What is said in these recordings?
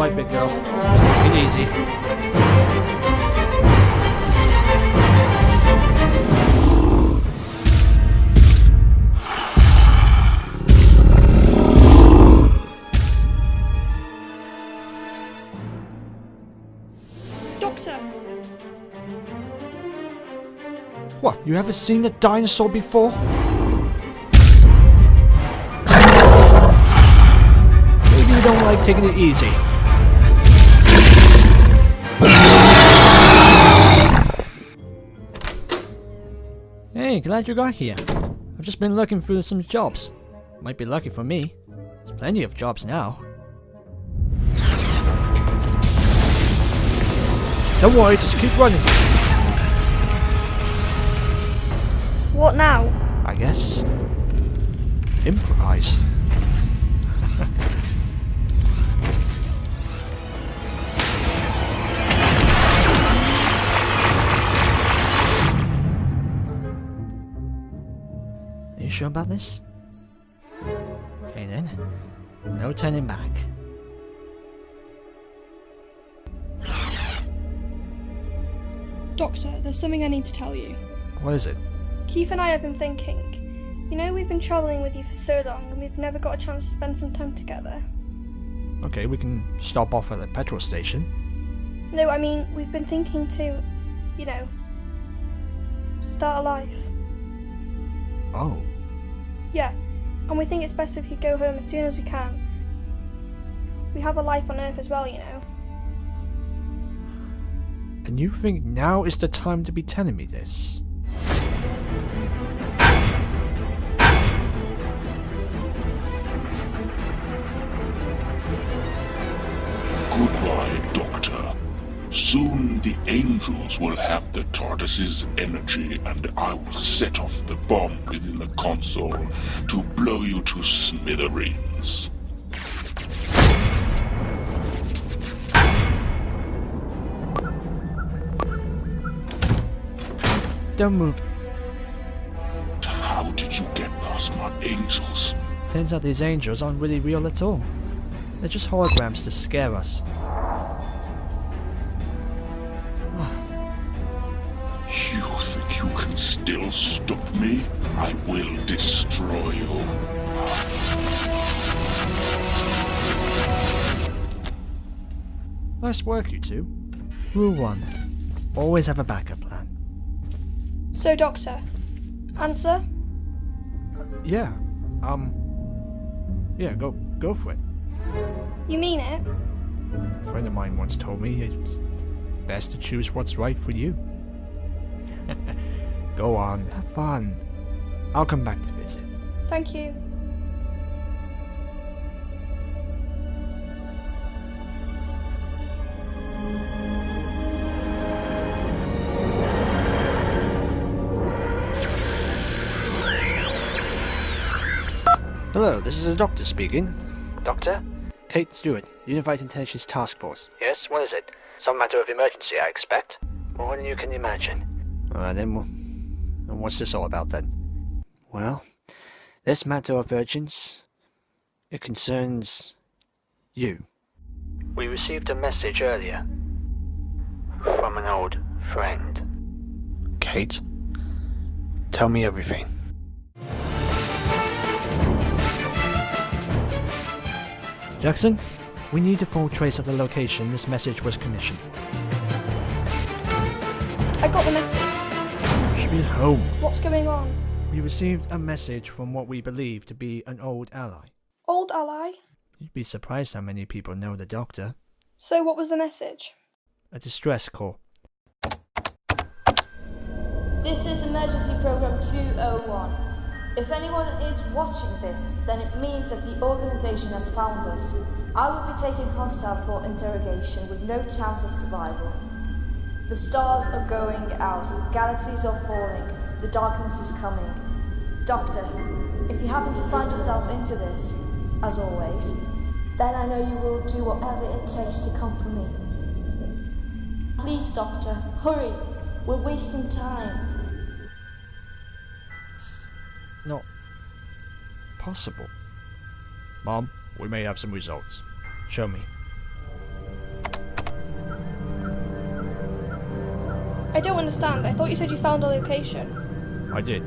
alright, big girl. Just take it easy. Doctor! What, you ever seen a dinosaur before? Maybe you don't like taking it easy. Hey, glad you got here. I've just been looking through some jobs. Might be lucky for me. There's plenty of jobs now. Don't worry, just keep running. What now? I guess improvise. Are you sure about this? Okay then, no turning back. Doctor, there's something I need to tell you. What is it? Keith and I have been thinking. You know, we've been travelling with you for so long and we've never got a chance to spend some time together. Okay, we can stop off at the petrol station. No, I mean, we've been thinking to, you know, start a life. Oh. Yeah, and we think it's best if you go home as soon as we can. We have a life on Earth as well, you know. And you think now is the time to be telling me this? Goodbye, Doctor. Soon the angels will have the TARDIS's energy and I will set off the bomb within the console to blow you to smithereens. Don't move. How did you get past my angels? Turns out these angels aren't really real at all. They're just holograms to scare us. You think you can still stop me? I will destroy you. Nice work, you two. Rule 1. Always have a backup plan. So, Doctor, answer? Yeah. Yeah, go for it. You mean it? A friend of mine once told me it's best to choose what's right for you. Go on, have fun. I'll come back to visit. Thank you. Hello, this is the Doctor speaking. Doctor? Kate Stewart, Unified Intelligence Task Force. Yes, what is it? Some matter of emergency, I expect. More than you can imagine. Then what's this all about then? Well, this matter of urgence, it concerns you. We received a message earlier from an old friend. Kate, tell me everything. Jackson, we need a full trace of the location this message was commissioned. I got the message. You should be at home. What's going on? We received a message from what we believe to be an old ally. Old ally? You'd be surprised how many people know the Doctor. So what was the message? A distress call. This is Emergency Program 201. If anyone is watching this, then it means that the organization has found us. I will be taken hostile for interrogation with no chance of survival. The stars are going out, galaxies are falling, the darkness is coming. Doctor, if you happen to find yourself into this, as always, then I know you will do whatever it takes to come for me. Please, Doctor, hurry. We're wasting time. Not possible. Mom, we may have some results. Show me. I don't understand. I thought you said you found a location. I did,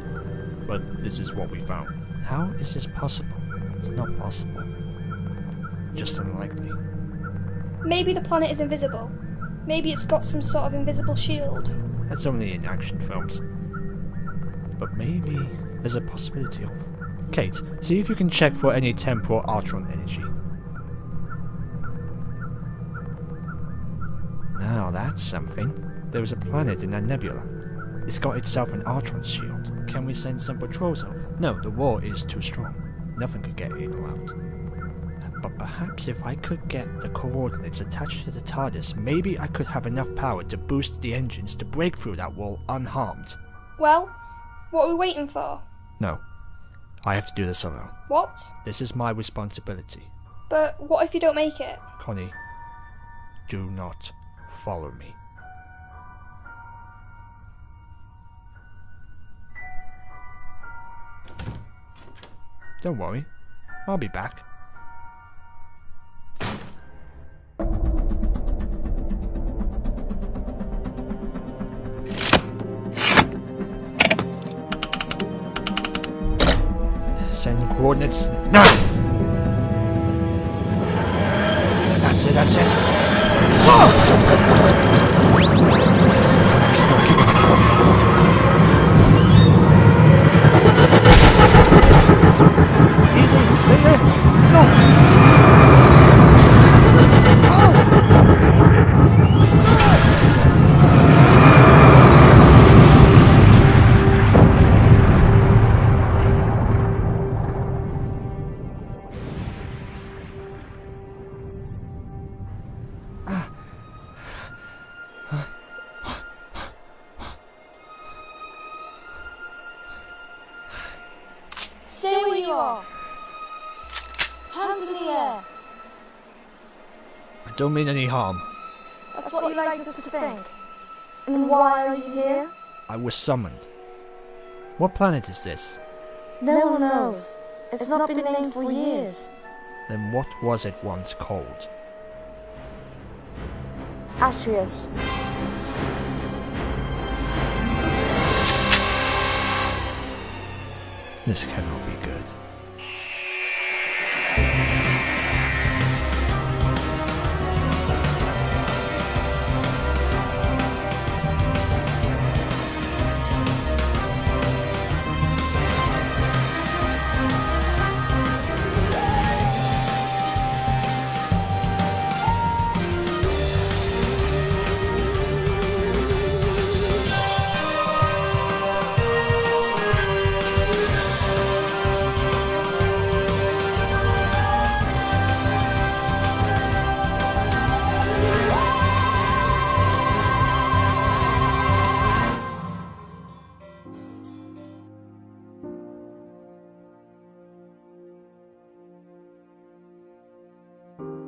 but this is what we found. How is this possible? It's not possible. Just unlikely. Maybe the planet is invisible. Maybe it's got some sort of invisible shield. That's only in action films. But maybe there's a possibility of... Kate, see if you can check for any temporal Artron energy. Now that's something. There is a planet in that nebula. It's got itself an Artron shield. Can we send some patrols over? No, the wall is too strong. Nothing could get in or out. But perhaps if I could get the coordinates attached to the TARDIS, maybe I could have enough power to boost the engines to break through that wall unharmed. Well, what are we waiting for? No. I have to do this alone. What? This is my responsibility. But what if you don't make it? Connie, do not follow me. Don't worry, I'll be back. Send coordinates now! That's it, that's it! Whoa! Keep on. Easy, stay there! No! Stay where you are. Hands in the air. I don't mean any harm. That's what you like us to think. And why are you here? I was summoned. What planet is this? No one knows. It's not been named for years. Then what was it once called? Atrius. This cannot be good.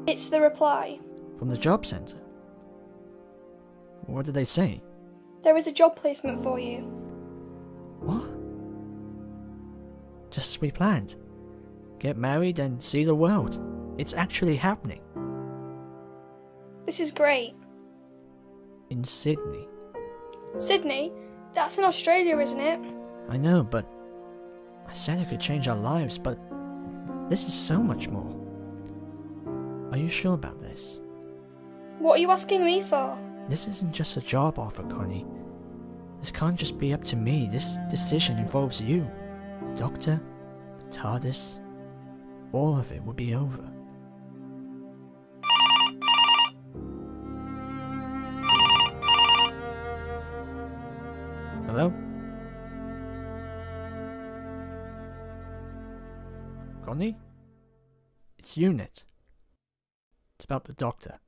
It's the reply. From the job centre? What did they say? There is a job placement for you. What? Just as we planned. Get married and see the world. It's actually happening. This is great. In Sydney. Sydney? That's in Australia, isn't it? I know, but I said it could change our lives, but this is so much more. Are you sure about this? What are you asking me for? This isn't just a job offer, Connie. This can't just be up to me. This decision involves you. The Doctor, the TARDIS, all of it will be over. Hello? Connie? It's Unit. It's about the Doctor.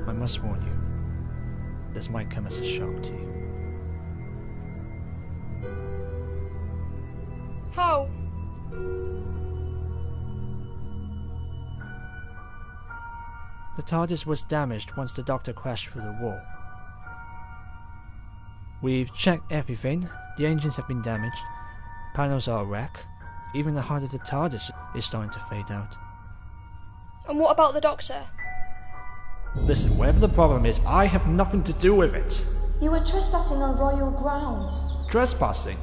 I must warn you, this might come as a shock to you. How? The TARDIS was damaged once the Doctor crashed through the wall. We've checked everything. The engines have been damaged. Panels are a wreck. Even the heart of the TARDIS is starting to fade out. And what about the Doctor? Listen, whatever the problem is, I have nothing to do with it. You were trespassing on royal grounds. Trespassing?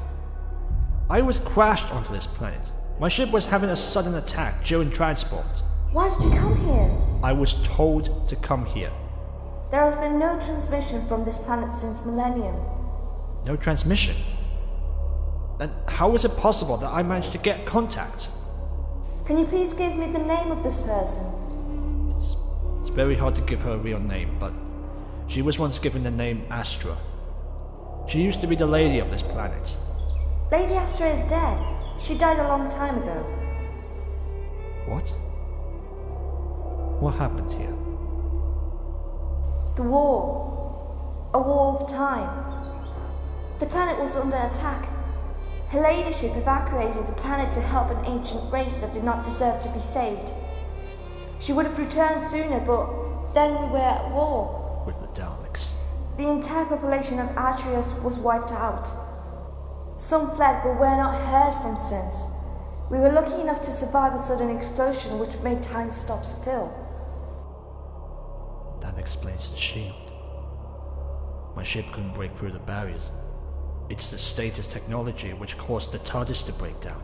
I was crashed onto this planet. My ship was having a sudden attack during transport. Why did you come here? I was told to come here. There has been no transmission from this planet since millennium. No transmission? Then how is it possible that I managed to get contact? Can you please give me the name of this person? It's very hard to give her a real name, but she was once given the name Astra. She used to be the lady of this planet. Lady Astra is dead. She died a long time ago. What? What happened here? The war. A war of time. The planet was under attack. Her ladyship evacuated the planet to help an ancient race that did not deserve to be saved. She would have returned sooner, but then we were at war. With the Daleks. The entire population of Atreus was wiped out. Some fled, but were not heard from since. We were lucky enough to survive a sudden explosion which made time stop still. That explains the shield. My ship couldn't break through the barriers. It's the status technology which caused the TARDIS to break down.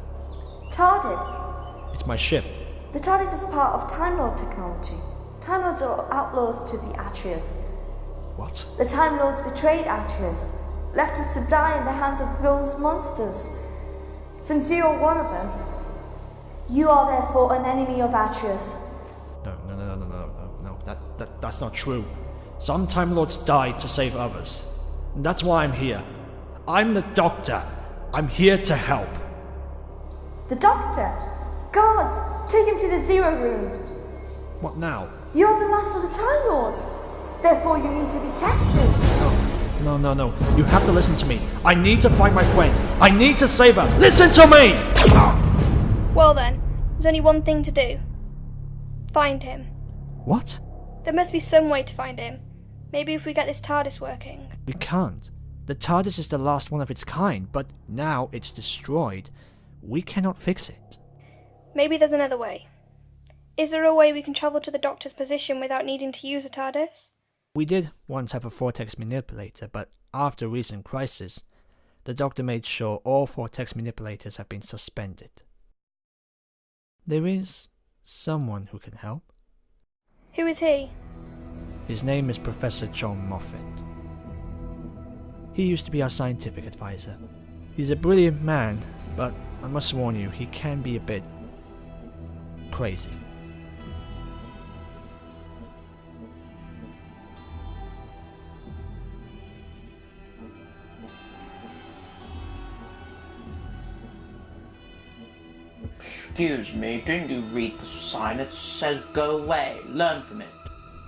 TARDIS? It's my ship. The TARDIS is part of Time Lord technology. Time Lords are outlaws to the Atreus. What? The Time Lords betrayed Atreus, left us to die in the hands of those monsters. Since you are one of them, you are therefore an enemy of Atreus. No, that's not true. Some Time Lords died to save others. And that's why I'm here. I'm the Doctor. I'm here to help. The Doctor? Guards, take him to the Zero Room. What now? You're the last of the Time Lords. Therefore you need to be tested. No. You have to listen to me. I need to find my friend. I need to save her. Listen to me! Well then, there's only one thing to do. Find him. What? There must be some way to find him. Maybe if we get this TARDIS working. We can't. The TARDIS is the last one of its kind, but now it's destroyed. We cannot fix it. Maybe there's another way. Is there a way we can travel to the Doctor's position without needing to use a TARDIS? We did once have a vortex manipulator, but after a recent crisis, the Doctor made sure all vortex manipulators have been suspended. There is someone who can help. Who is he? His name is Professor John Moffatt. He used to be our scientific advisor. He's a brilliant man, but I must warn you, he can be a bit crazy. Excuse me, didn't you read the sign? It says go away, learn from it.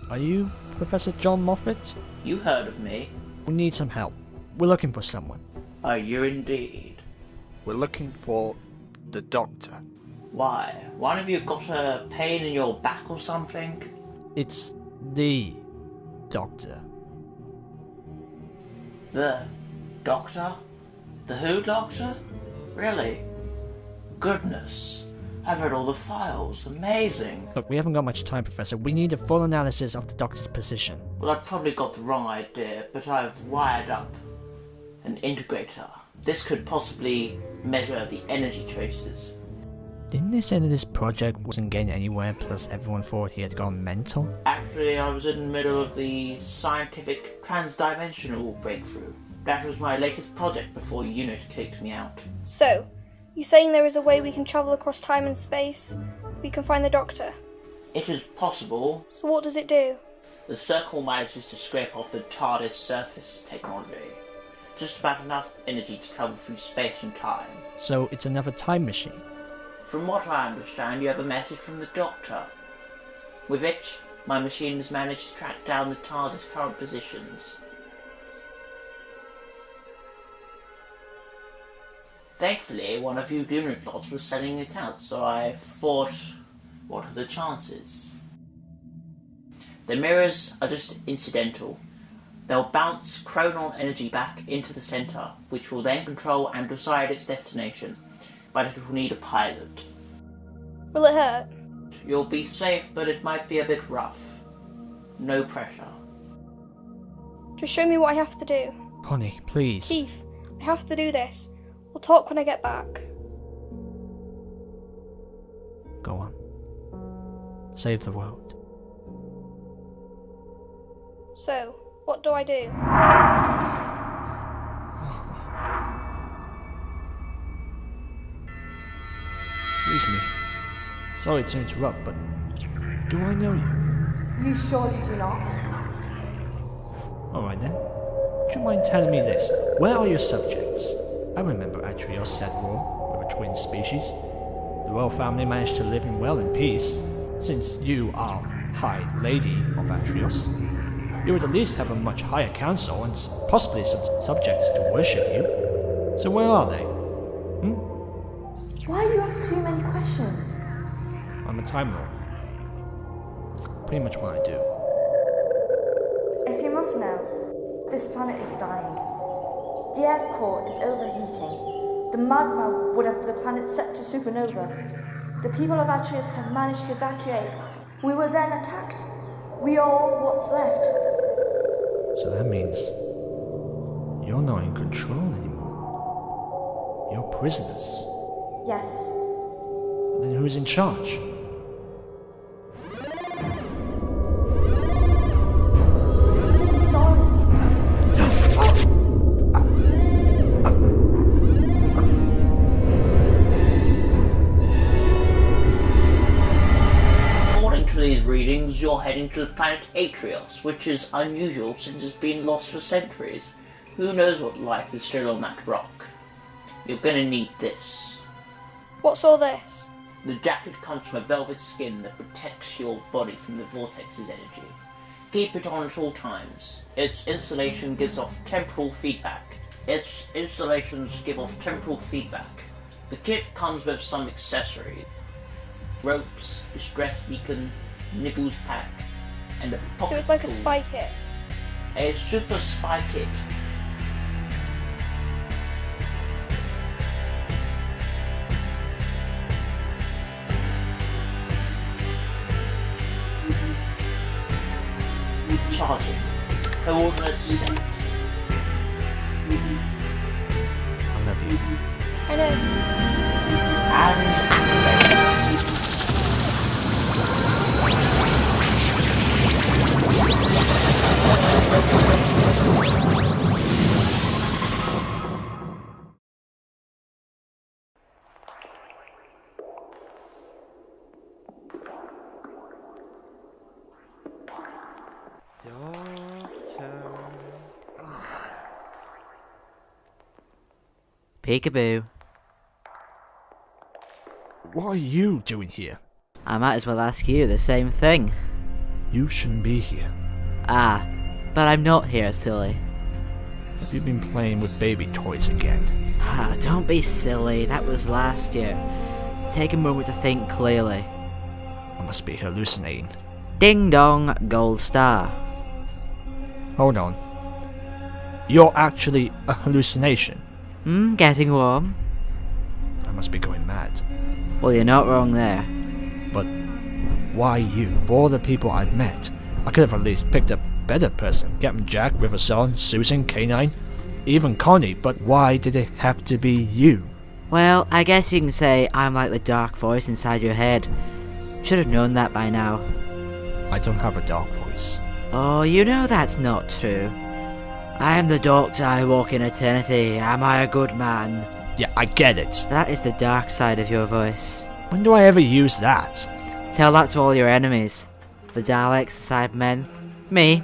Are you Professor John Moffatt? You heard of me. We need some help. We're looking for someone. Are you indeed? We're looking for the Doctor. Why? One of you got a pain in your back or something? It's the Doctor. The Doctor? The Who Doctor? Really? Goodness. I've read all the files. Amazing. Look, we haven't got much time, Professor. We need a full analysis of the Doctor's position. Well, I've probably got the wrong idea, but I've wired up an integrator. This could possibly measure the energy traces. Didn't they say that this project wasn't getting anywhere, plus everyone thought he had gone mental? Actually, I was in the middle of the scientific transdimensional breakthrough. That was my latest project before UNIT kicked me out. So, you saying there is a way we can travel across time and space? We can find the Doctor? It is possible. So what does it do? The circle manages to scrape off the TARDIS surface technology. Just about enough energy to travel through space and time. So it's another time machine? From what I understand, you have a message from the Doctor. With it, my machine has managed to track down the TARDIS current positions. Thankfully, one of you unit lots was sending it out, so I thought, what are the chances? The mirrors are just incidental. They'll bounce chronal energy back into the centre, which will then control and decide its destination. but it will need a pilot. Will it hurt? You'll be safe, but it might be a bit rough. No pressure. Just show me what I have to do. Connie, please. Chief, I have to do this. We'll talk when I get back. Go on. Save the world. So, what do I do? Excuse me. Sorry to interrupt, but do I know you? You surely do not. Alright then. Do you mind telling me this? Where are your subjects? I remember Atrios at war with a twin species. The royal family managed to live in well in peace. Since you are High Lady of Atrios, you would at least have a much higher council and possibly some subjects to worship you. So where are they? Why you ask too many questions? I'm a Time Lord. It's pretty much what I do. If you must know, this planet is dying. The air core is overheating. The magma would have the planet set to supernova. The people of Atrius have managed to evacuate. We were then attacked. We are all what's left. So that means you're not in control anymore. You're prisoners. Yes. Then who's in charge? Sorry. According to these readings, you're heading to the planet Atrios, which is unusual since it's been lost for centuries. Who knows what life is still on that rock? You're gonna need this. What's all this? The jacket comes from a velvet skin that protects your body from the vortex's energy. Keep it on at all times. Its installation gives off temporal feedback. Its installations give off temporal feedback. The kit comes with some accessories. Ropes, distress beacon, nibbles pack, and a pocket So it's like a tool. spy kit. A super spy kit. Charging. Coordinates set. I love you. I know. And activate. Peekaboo. What are you doing here? I might as well ask you the same thing. You shouldn't be here. Ah, but I'm not here, silly. Have you been playing with baby toys again? Ah, don't be silly, that was last year. Take a moment to think clearly. I must be hallucinating. Ding dong, gold star. Hold on. You're actually a hallucination. Getting warm? I must be going mad. Well, you're not wrong there. But why you? Of all the people I've met, I could have at least picked a better person. Captain Jack, Riverson, Susan, Canine, even Connie, but why did it have to be you? Well, I guess you can say I'm like the dark voice inside your head. Should have known that by now. I don't have a dark voice. Oh, you know that's not true. I am the Doctor, I walk in eternity. Am I a good man? Yeah, I get it. That is the dark side of your voice. When do I ever use that? Tell that to all your enemies. The Daleks, the Cybermen, me.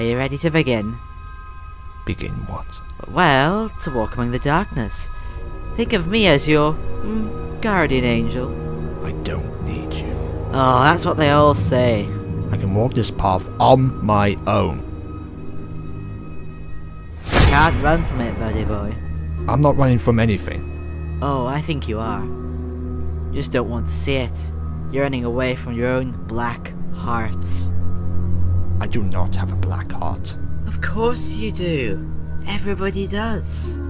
Are you ready to begin? Begin what? Well, to walk among the darkness. Think of me as your guardian angel. I don't need you. Oh, that's what they all say. I can walk this path on my own. You can't run from it, buddy boy. I'm not running from anything. Oh, I think you are. You just don't want to see it. You're running away from your own black heart. I do not have a black heart. Of course you do. Everybody does.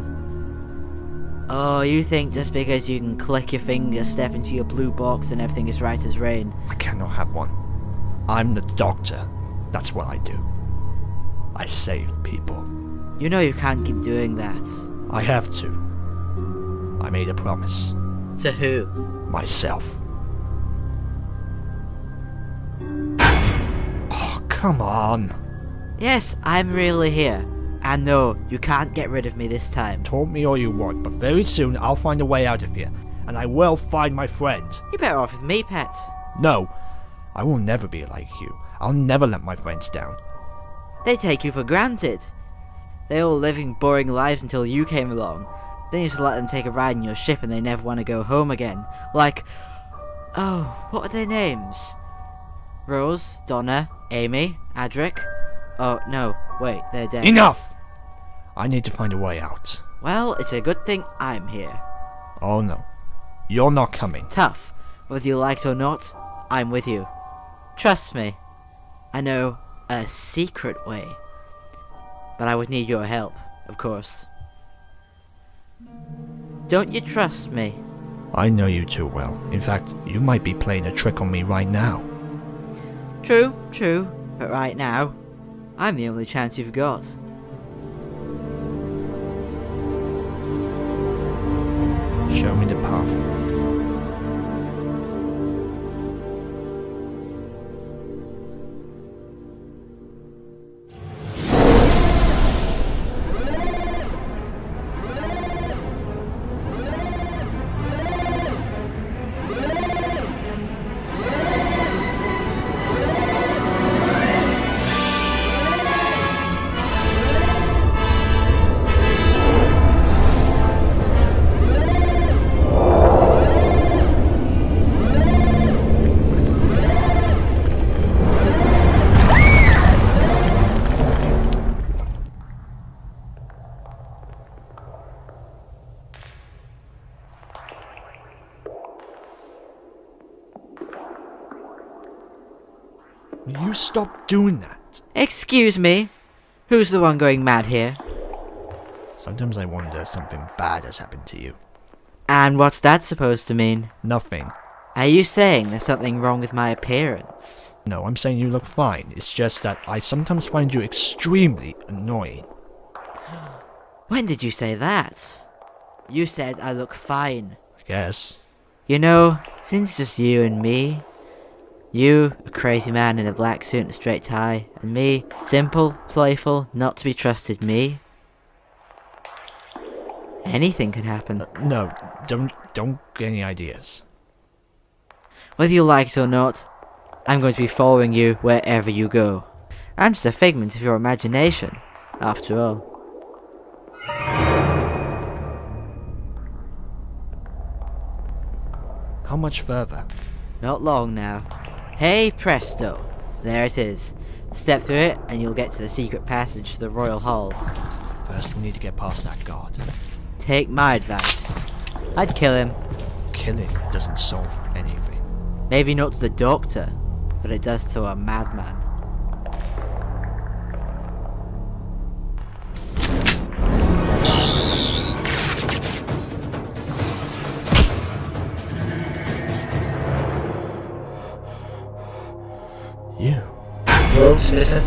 Oh, you think just because you can click your finger, step into your blue box and everything is right as rain? I cannot have one. I'm the doctor. That's what I do. I save people. You know you can't keep doing that. I have to. I made a promise. To who? Myself. Oh, come on. Yes, I'm really here. And no, you can't get rid of me this time. Taunt me all you want, but very soon I'll find a way out of here. And I will find my friend. You're better off with me, pet. No, I will never be like you. I'll never let my friends down. They take you for granted. They all living boring lives until you came along. Then you just let them take a ride in your ship and they never want to go home again. Like, oh, what are their names? Rose, Donna, Amy, Adric. Oh, no, wait, they're dead. Enough! I need to find a way out. Well, it's a good thing I'm here. Oh no, you're not coming. Tough. Whether you like it or not, I'm with you. Trust me. I know a secret way. But I would need your help, of course. Don't you trust me? I know you too well. In fact, you might be playing a trick on me right now. True, true. But right now, I'm the only chance you've got. Show me the path. Will you stop doing that? Excuse me? Who's the one going mad here? Sometimes I wonder if something bad has happened to you. And what's that supposed to mean? Nothing. Are you saying there's something wrong with my appearance? No, I'm saying you look fine. It's just that I sometimes find you extremely annoying. When did you say that? You said I look fine. I guess. You know, since it's just you and me, you, a crazy man in a black suit and a straight tie, and me, simple, playful, not to be trusted me, anything can happen. No, don't get any ideas. Whether you like it or not, I'm going to be following you wherever you go. I'm just a figment of your imagination, after all. How much further? Not long now. Hey presto, there it is. Step through it and you'll get to the secret passage to the royal halls. First we need to get past that guard. Take my advice. I'd kill him. Killing doesn't solve anything. Maybe not to the doctor, but it does to a madman. You. Won't listen.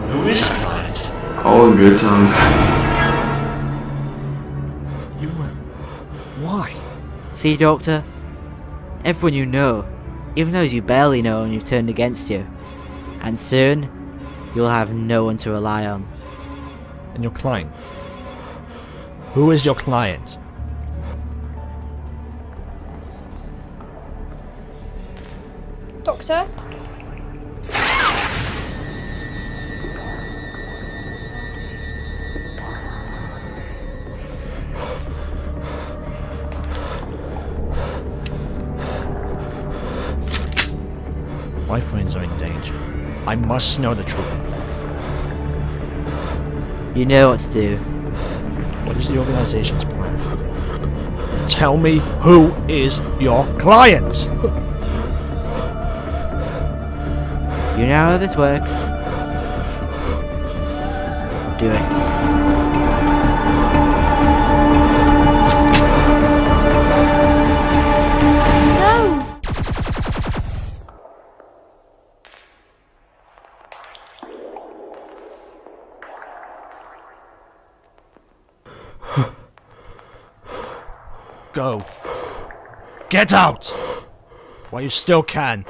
Who is Twilight? All in good time. You why? See, Doctor? Everyone you know, even those you barely know and you've turned against you. And soon, you'll have no one to rely on. And your client? Who is your client? Doctor? My friends are in danger. I must know the truth. You know what to do. What is the organization's plan? Tell me who is your client! You know how this works. Do it. Go. Get out! While you still can.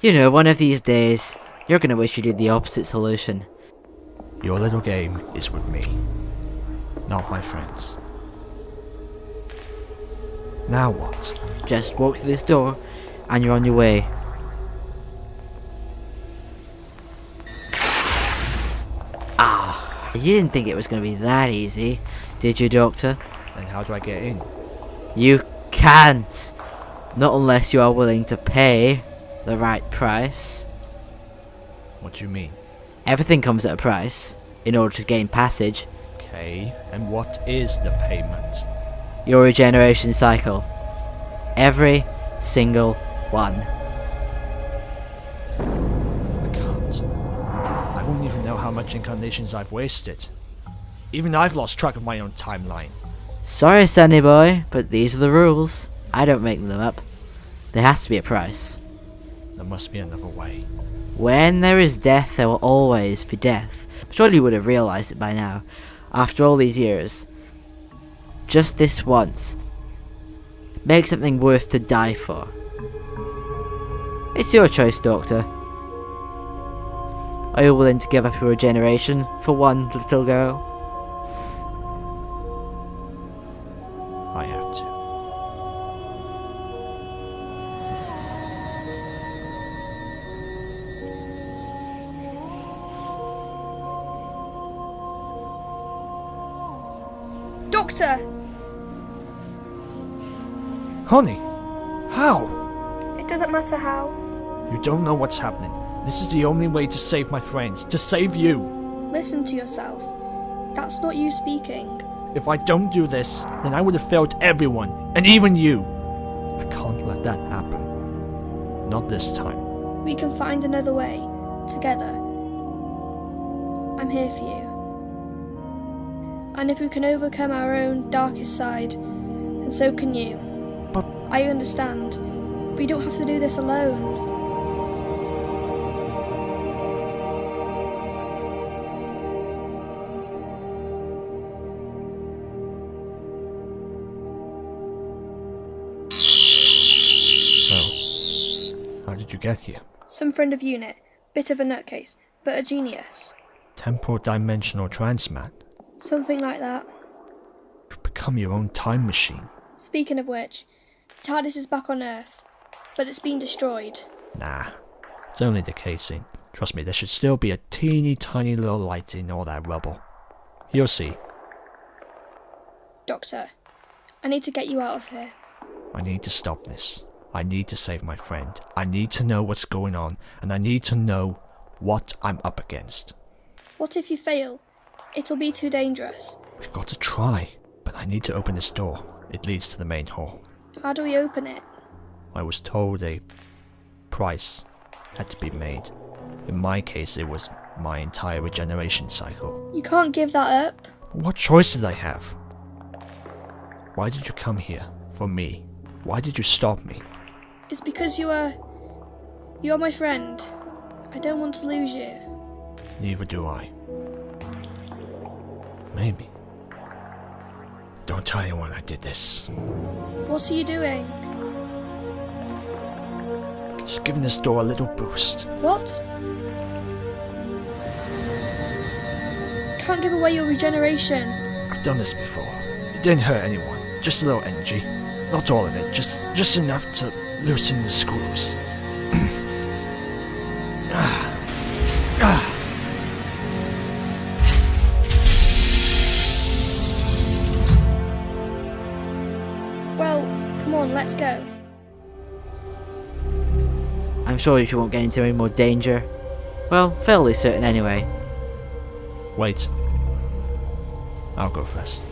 You know, one of these days, you're gonna wish you did the opposite solution. Your little game is with me, not my friends. Now what? Just walk through this door, and you're on your way. Ah, you didn't think it was gonna be that easy, did you, Doctor? Then how do I get in? You can't! Not unless you are willing to pay the right price. What do you mean? Everything comes at a price, in order to gain passage. Okay, and what is the payment? Your regeneration cycle. Every single one. I can't. I won't even know how much incarnations I've wasted. Even I've lost track of my own timeline. Sorry, Sunny boy, but these are the rules. I don't make them up. There has to be a price. There must be another way. When there is death, there will always be death. Surely you would have realised it by now, after all these years. Just this once. Make something worth to die for. It's your choice, Doctor. Are you willing to give up your regeneration for one little girl? I have to. Doctor! Connie! How? It doesn't matter how. You don't know what's happening. This is the only way to save my friends, to save you. Listen to yourself. That's not you speaking. If I don't do this, then I would have failed everyone, and even you. I can't let that happen. Not this time. We can find another way, together. I'm here for you. And if we can overcome our own darkest side, then so can you. But I understand. We don't have to do this alone. how did you get here? Some friend of UNIT. Bit of a nutcase, but a genius. Temporal dimensional transmat? Something like that. You've become your own time machine. Speaking of which, TARDIS is back on Earth, but it's been destroyed. Nah, it's only the casing. Trust me, there should still be a teeny tiny little light in all that rubble. You'll see. Doctor, I need to get you out of here. I need to stop this. I need to save my friend. I need to know what's going on, and I need to know what I'm up against. What if you fail? It'll be too dangerous. We've got to try, but I need to open this door. It leads to the main hall. How do we open it? I was told a price had to be made. In my case, it was my entire regeneration cycle. You can't give that up. What choice did I have? Why did you come here? For me? Why did you stop me? It's because you're my friend. I don't want to lose you. Neither do I. Maybe. Don't tell anyone I did this. What are you doing? Just giving this door a little boost. What? Can't give away your regeneration. I've done this before. It didn't hurt anyone. Just a little energy. Not all of it. Just enough to loosen the screws. go. I'm sure she won't get into any more danger. Well, fairly certain anyway. Wait. I'll go first.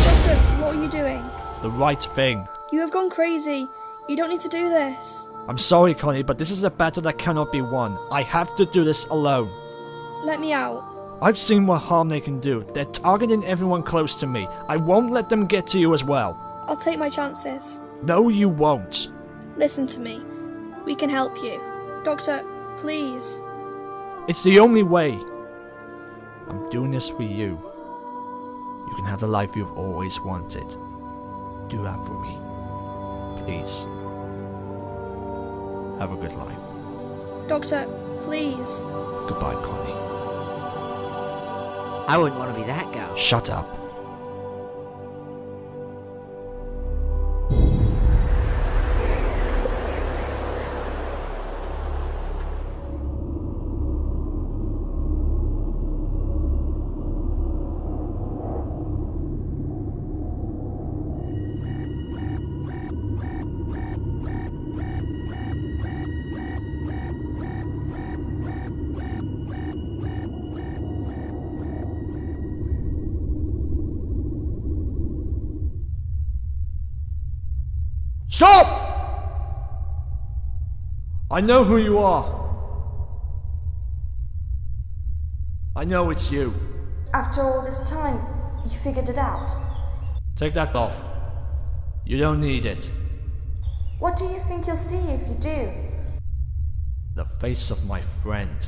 Doctor, what are you doing? The right thing. You have gone crazy. You don't need to do this. I'm sorry, Connie, but this is a battle that cannot be won. I have to do this alone. Let me out. I've seen what harm they can do. They're targeting everyone close to me. I won't let them get to you as well. I'll take my chances. No, you won't. Listen to me. We can help you. Doctor, please. It's the only way. I'm doing this for you. You can have the life you've always wanted. Do that for me. Please. Have a good life. Doctor, please. Goodbye, Connie. I wouldn't want to be that girl. Shut up. Stop! I know who you are. I know it's you. After all this time, you figured it out. Take that off. You don't need it. What do you think you'll see if you do? The face of my friend.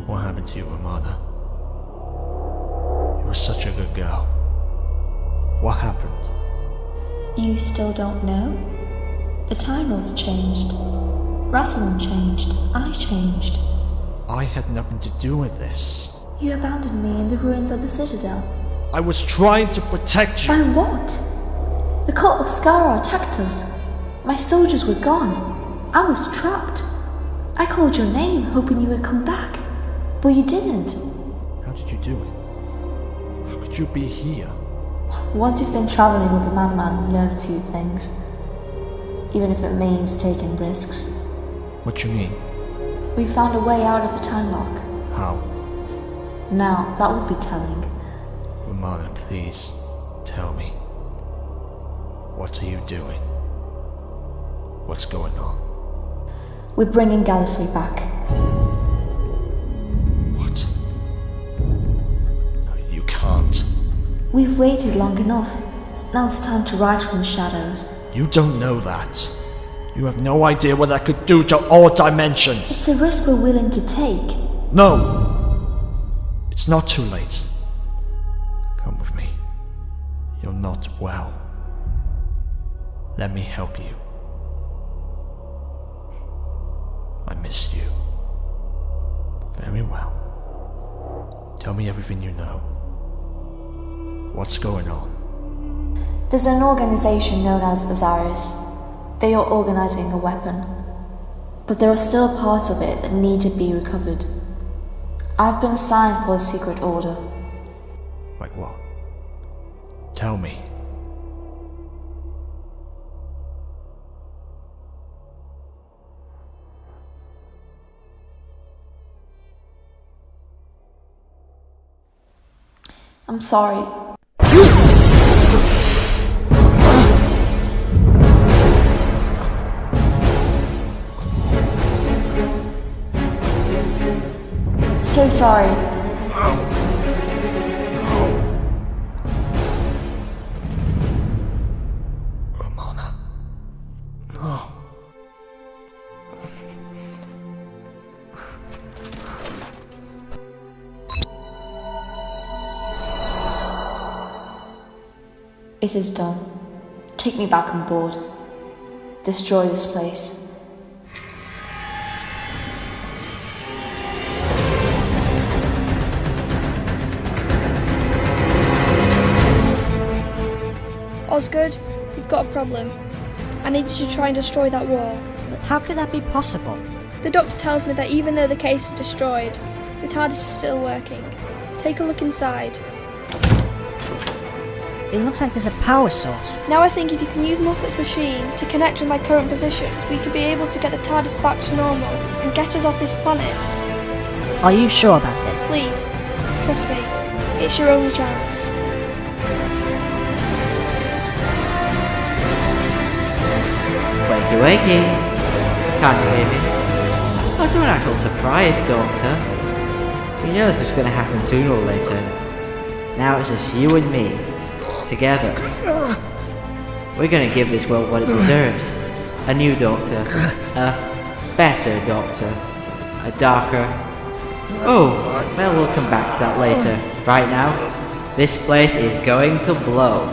What happened to you, Romana? You were such a good girl. What happened? You still don't know? The Time Lords changed. Rosalind changed. I changed. I had nothing to do with this. You abandoned me in the ruins of the Citadel. I was trying to protect you. By what? The cult of Skara attacked us. My soldiers were gone. I was trapped. I called your name, hoping you would come back. But you didn't. How did you do it? How could you be here? Once you've been travelling with a madman, you learn a few things. Even if it means taking risks. What you mean? We found a way out of the time lock. How? Now, that would be telling. Romana, please, tell me. What are you doing? What's going on? We're bringing Gallifrey back. What? No, you can't. We've waited long enough. Now it's time to rise from the shadows. You don't know that. You have no idea what that could do to all dimensions. It's a risk we're willing to take. No! It's not too late. Come with me. You're not well. Let me help you. I missed you. Very well. Tell me everything you know. What's going on? There's an organization known as Azaris. They are organizing a weapon. But there are still parts of it that need to be recovered. I've been assigned for a secret order. Like what? Tell me. I'm sorry. So sorry. Romana. No. It is done. Take me back on board. Destroy this place. Osgood, you've got a problem. I need you to try and destroy that wall. But how could that be possible? The doctor tells me that even though the case is destroyed, the TARDIS is still working. Take a look inside. It looks like there's a power source. Now I think if you can use Moffatt's machine to connect with my current position, we could be able to get the TARDIS back to normal and get us off this planet. Are you sure about this? Please, trust me. It's your only chance. Wakey wakey. Can't you hear me? Oh, don't act all surprised, Doctor. We know this was going to happen sooner or later. Now it's just you and me. Together. We're going to give this world what it deserves. A new Doctor. A better Doctor. A darker... Oh, well, we'll come back to that later. Right now, this place is going to blow.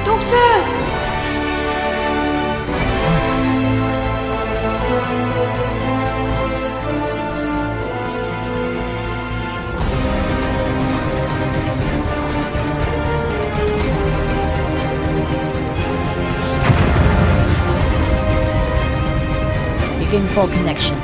Doctor! Begin full connection.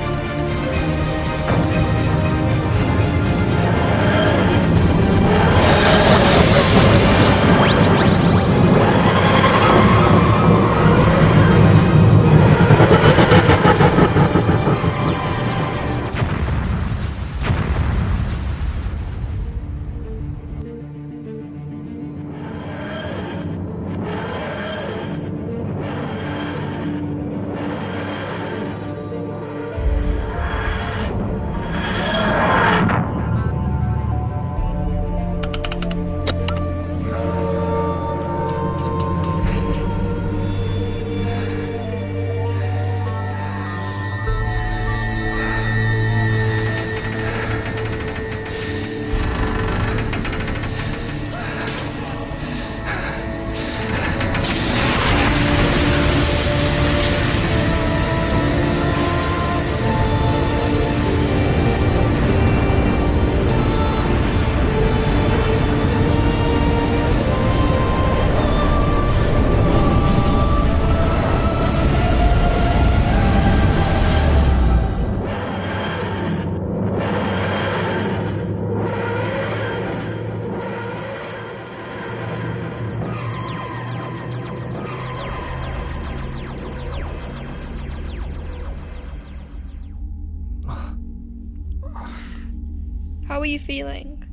How are you feeling?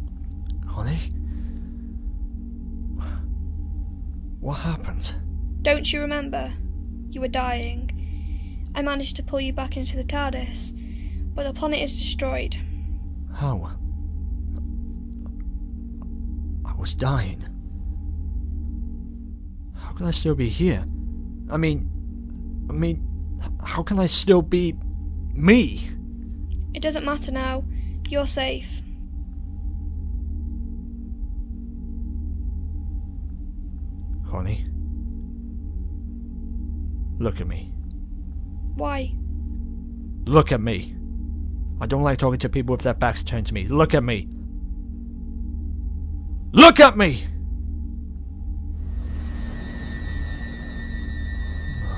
Connie? What happened? Don't you remember? You were dying. I managed to pull you back into the TARDIS, but the planet is destroyed. How? I was dying. How can I still be here? I mean, how can I still be me? It doesn't matter now. You're safe. Connie? Look at me. Why? Look at me. I don't like talking to people with their backs turned to me. Look at me. Look at me! No.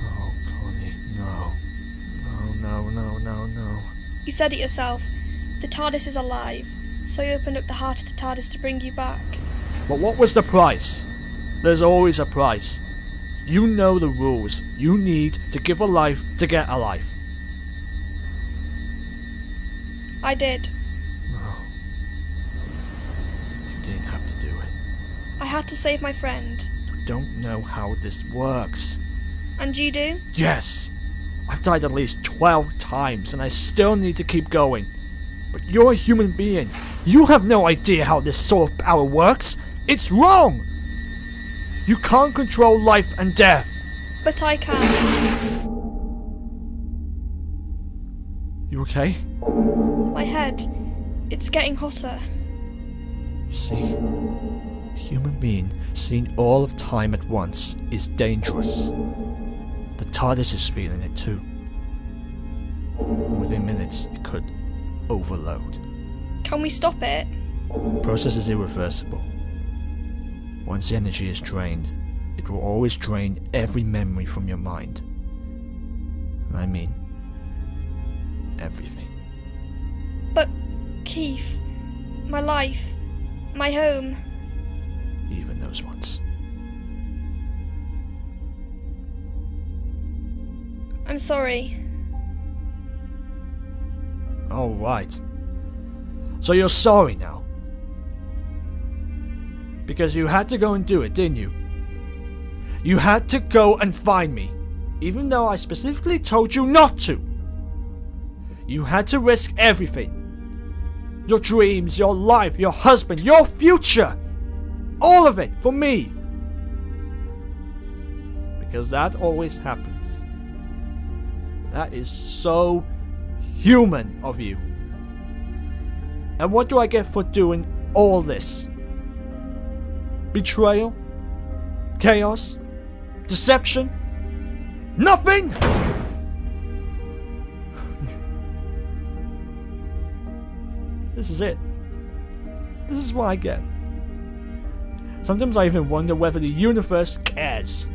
Oh, Connie, no. No. You said it yourself. The TARDIS is alive, so you opened up the heart of the TARDIS to bring you back. But what was the price? There's always a price. You know the rules. You need to give a life to get a life. I did. No. You didn't have to do it. I had to save my friend. You don't know how this works. And you do? Yes. I've died at least 12 times and I still need to keep going. But you're a human being. You have no idea how this sort of power works. It's wrong. You can't control life and death. But I can. You okay? My head. It's getting hotter. You see, a human being seeing all of time at once is dangerous. The TARDIS is feeling it too. Within minutes, it could overload. Can we stop it? The process is irreversible. Once the energy is drained, it will always drain every memory from your mind. And I mean, everything. But, Keith, my life, my home. Even those ones. I'm sorry. All right. So you're sorry now? Because you had to go and do it, didn't you? You had to go and find me, even though I specifically told you not to. You had to risk everything. Your dreams, your life, your husband, your future. All of it for me. Because that always happens. That is so human of you. And what do I get for doing all this? Betrayal? Chaos? Deception? Nothing? This is it. This is what I get. Sometimes I even wonder whether the universe cares.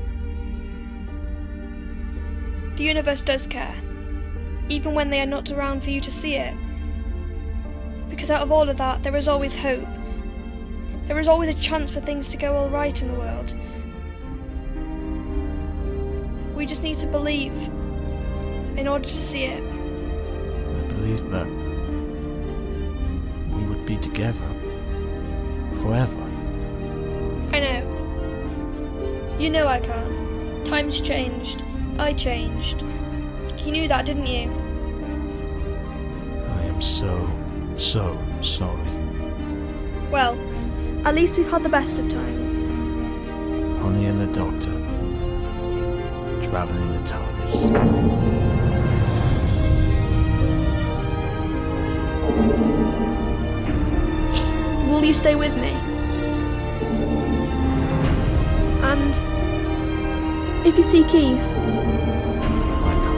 The universe does care, even when they are not around for you to see it. Because out of all of that, there is always hope. There is always a chance for things to go all right in the world. We just need to believe in order to see it. I believe that we would be together forever. I know. You know I can't. Times changed. I changed. You knew that, didn't you? I am so sorry. Well, at least we've had the best of times. Connie and the Doctor traveling in the TARDIS. Will you stay with me? And if you see Keith, I know.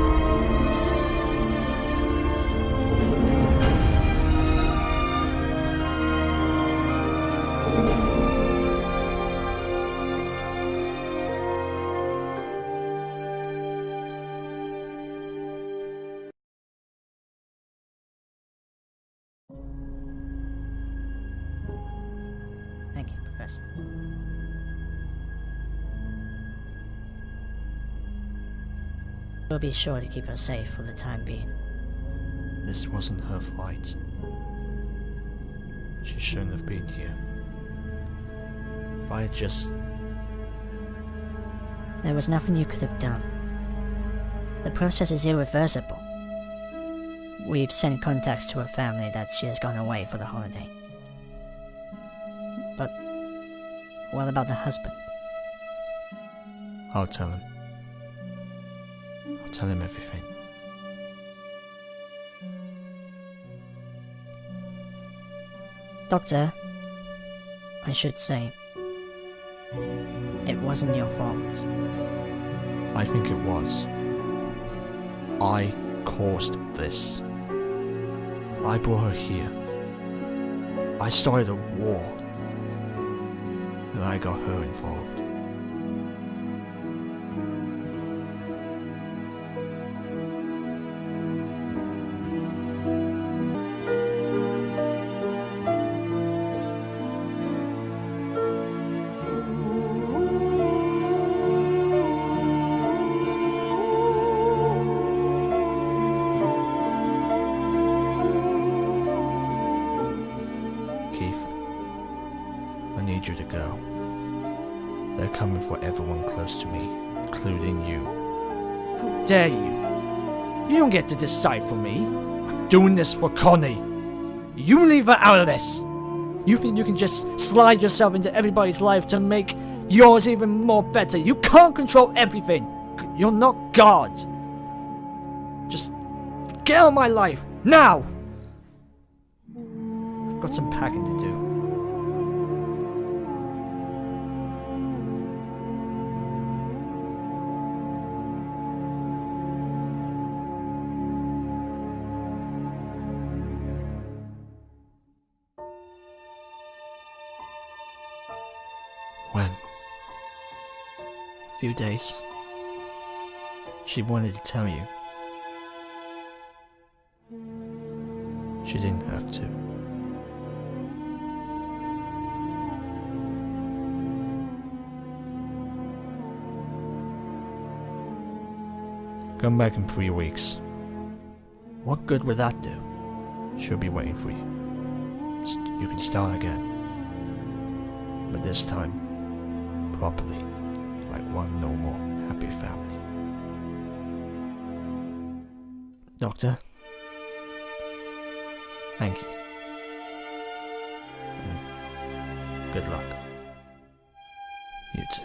Thank you, Professor. We'll be sure to keep her safe for the time being. This wasn't her flight. She shouldn't have been here. If I had just... There was nothing you could have done. The process is irreversible. We've sent contacts to her family that she has gone away for the holiday. But what about the husband? I'll tell him. I'll tell him everything. Doctor, I should say, it wasn't your fault. I think it was. I caused this. I brought her here. I started a war. And I got her involved. You to go. They're coming for everyone close to me, including you. How dare you? You don't get to decide for me. I'm doing this for Connie. You leave her out of this. You think you can just slide yourself into everybody's life to make yours even more better. You can't control everything. You're not God. Just get out of my life, now! I've got some packing to do. When? Few days. She wanted to tell you. She didn't have to. Come back in 3 weeks. What good would that do? She'll be waiting for you. You can start again. But this time, properly, like one normal, happy family. Doctor, thank you. And good luck. You too.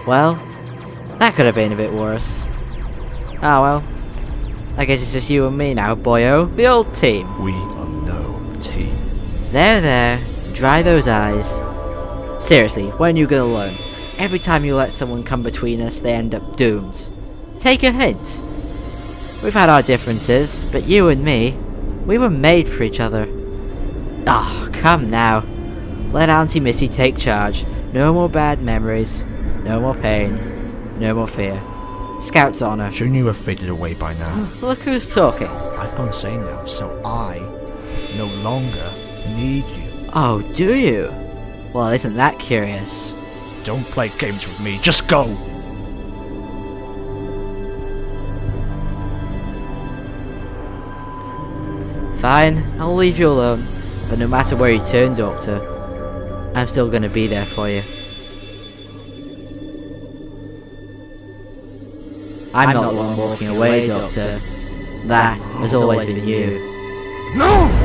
Well, that could have been a bit worse. Ah well. I guess it's just you and me now, boyo. The old team. We are no team. There. Dry those eyes. Seriously, when are you gonna learn? Every time you let someone come between us, they end up doomed. Take a hint. We've had our differences, but you and me, we were made for each other. Ah, come now. Let Auntie Missy take charge. No more bad memories. No more pain. No more fear. Scout's honor. Shouldn't you have faded away by now? Look who's talking. I've gone sane now, so I no longer need you. Oh, do you? Well, isn't that curious? Don't play games with me, just go! Fine, I'll leave you alone. But no matter where you turn, Doctor, I'm still gonna be there for you. I'm not the one walking away, Doctor. That has always been you. No!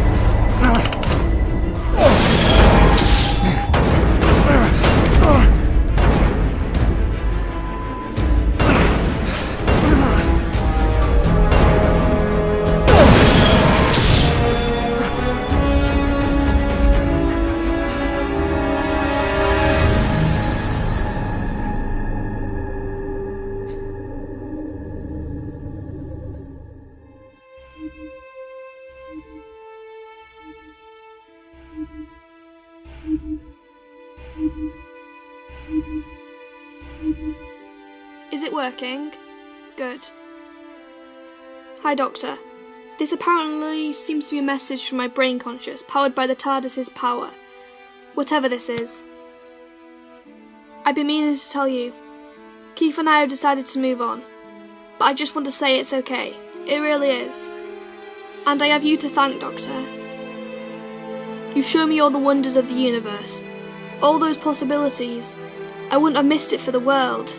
Is it working? Good. Hi, Doctor. This apparently seems to be a message from my brain conscious, powered by the TARDIS's power. Whatever this is. I've been meaning to tell you. Keith and I have decided to move on. But I just want to say it's okay. It really is. And I have you to thank, Doctor. You show me all the wonders of the universe. All those possibilities. I wouldn't have missed it for the world.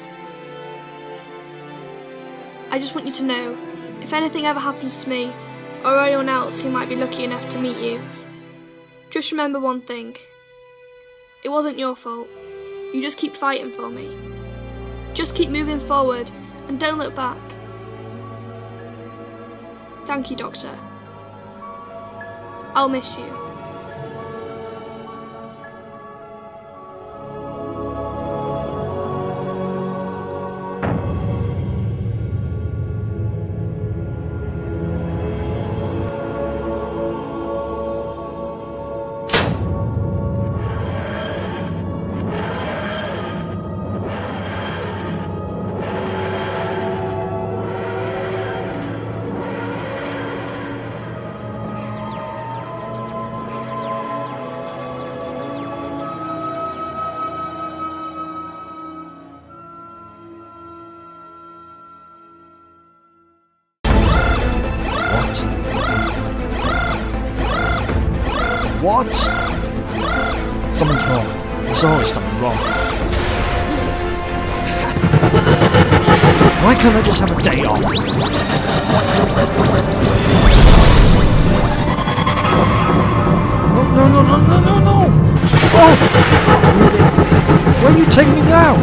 I just want you to know, if anything ever happens to me, or anyone else who might be lucky enough to meet you, just remember one thing. It wasn't your fault. You just keep fighting for me. Just keep moving forward, and don't look back. Thank you, Doctor. I'll miss you. What? Something's wrong. There's always something wrong. Why can't I just have a day off? No! Oh! Where are you taking me now?